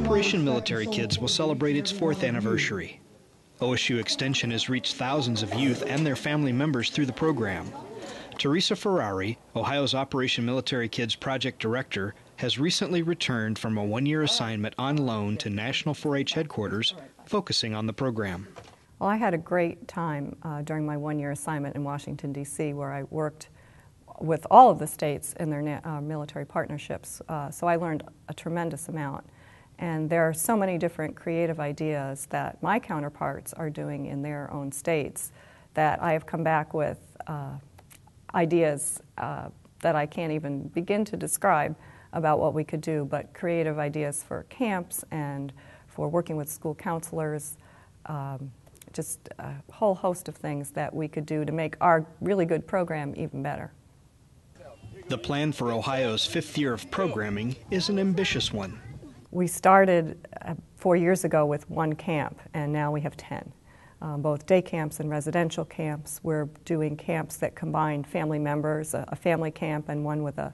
Operation Military Kids will celebrate its 4th anniversary. OSU Extension has reached thousands of youth and their family members through the program. Teresa Ferrari, Ohio's Operation Military Kids project director, has recently returned from a one-year assignment on loan to National 4-H headquarters, focusing on the program. Well, I had a great time during my one-year assignment in Washington, D.C., where I worked with all of the states in their military partnerships. So I learned a tremendous amount. And there are so many different creative ideas that my counterparts are doing in their own states that I have come back with ideas that I can't even begin to describe about what we could do, but creative ideas for camps and for working with school counselors, just a whole host of things that we could do to make our really good program even better. The plan for Ohio's 5th year of programming is an ambitious one. We started 4 years ago with one camp, and now we have 10. Both day camps and residential camps. We're doing camps that combine family members, a family camp and one with a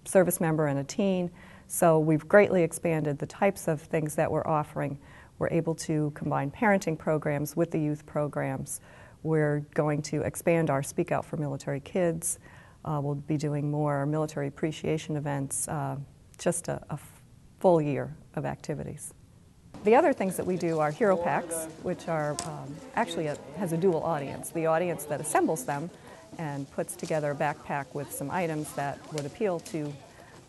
service member and a teen. So we've greatly expanded the types of things that we're offering. We're able to combine parenting programs with the youth programs. We're going to expand our Speak Out for Military Kids. We'll be doing more military appreciation events, just a full year of activities. The other things that we do are hero packs, which are actually has a dual audience. The audience that assembles them and puts together a backpack with some items that would appeal to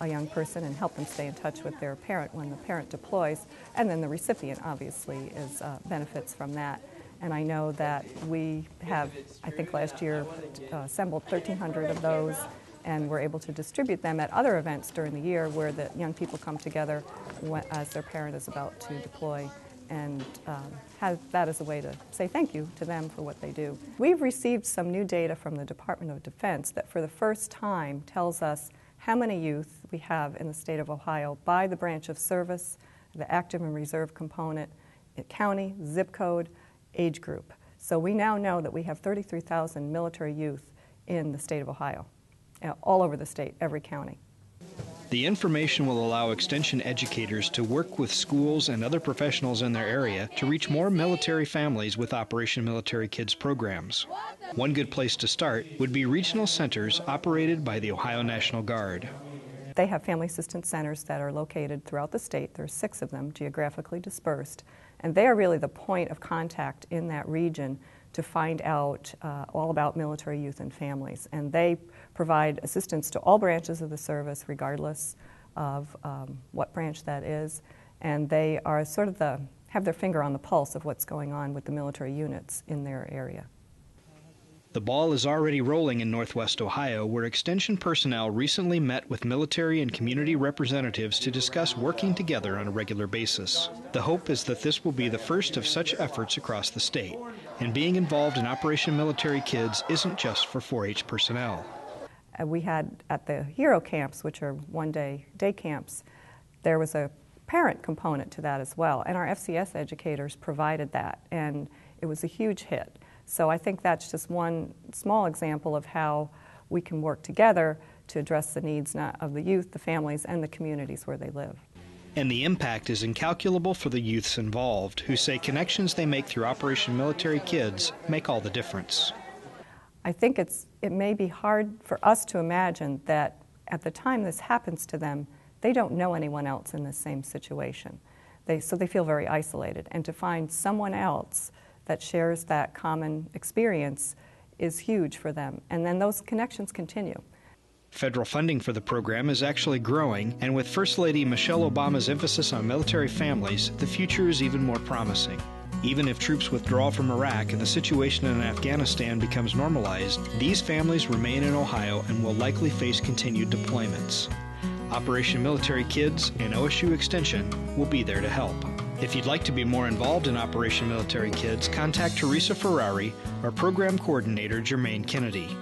a young person and help them stay in touch with their parent when the parent deploys, and then the recipient obviously benefits from that. And I know that we have, I think last year, assembled 1,300 of those, and we're able to distribute them at other events during the year where the young people come together as their parent is about to deploy, and have that as a way to say thank you to them for what they do. We've received some new data from the Department of Defense that for the first time tells us how many youth we have in the state of Ohio by the branch of service, the active and reserve component, county, zip code, age group. So we now know that we have 33,000 military youth in the state of Ohio, all over the state, every county. The information will allow Extension educators to work with schools and other professionals in their area to reach more military families with Operation Military Kids programs. One good place to start would be regional centers operated by the Ohio National Guard. They have family assistance centers that are located throughout the state. There are 6 of them geographically dispersed, and they are really the point of contact in that region to find out all about military youth and families. And they provide assistance to all branches of the service, regardless of what branch that is. And they are sort of have their finger on the pulse of what's going on with the military units in their area. The ball is already rolling in Northwest Ohio, where Extension personnel recently met with military and community representatives to discuss working together on a regular basis. The hope is that this will be the first of such efforts across the state, and being involved in Operation Military Kids isn't just for 4-H personnel. We had at the hero camps, which are one-day day camps, there was a parent component to that as well, and our FCS educators provided that, and it was a huge hit. So I think that's just one small example of how we can work together to address the needs of the youth, the families, and the communities where they live. And the impact is incalculable for the youths involved, who say connections they make through Operation Military Kids make all the difference. I think it may be hard for us to imagine that at the time this happens to them, they don't know anyone else in the same situation. So they feel very isolated. And to find someone else that shares that common experience is huge for them. And then those connections continue. Federal funding for the program is actually growing, and with First Lady Michelle Obama's emphasis on military families, the future is even more promising. Even if troops withdraw from Iraq and the situation in Afghanistan becomes normalized, these families remain in Ohio and will likely face continued deployments. Operation Military Kids and OSU Extension will be there to help. If you'd like to be more involved in Operation Military Kids, contact Teresa Ferrari or Program Coordinator Jermaine Kennedy.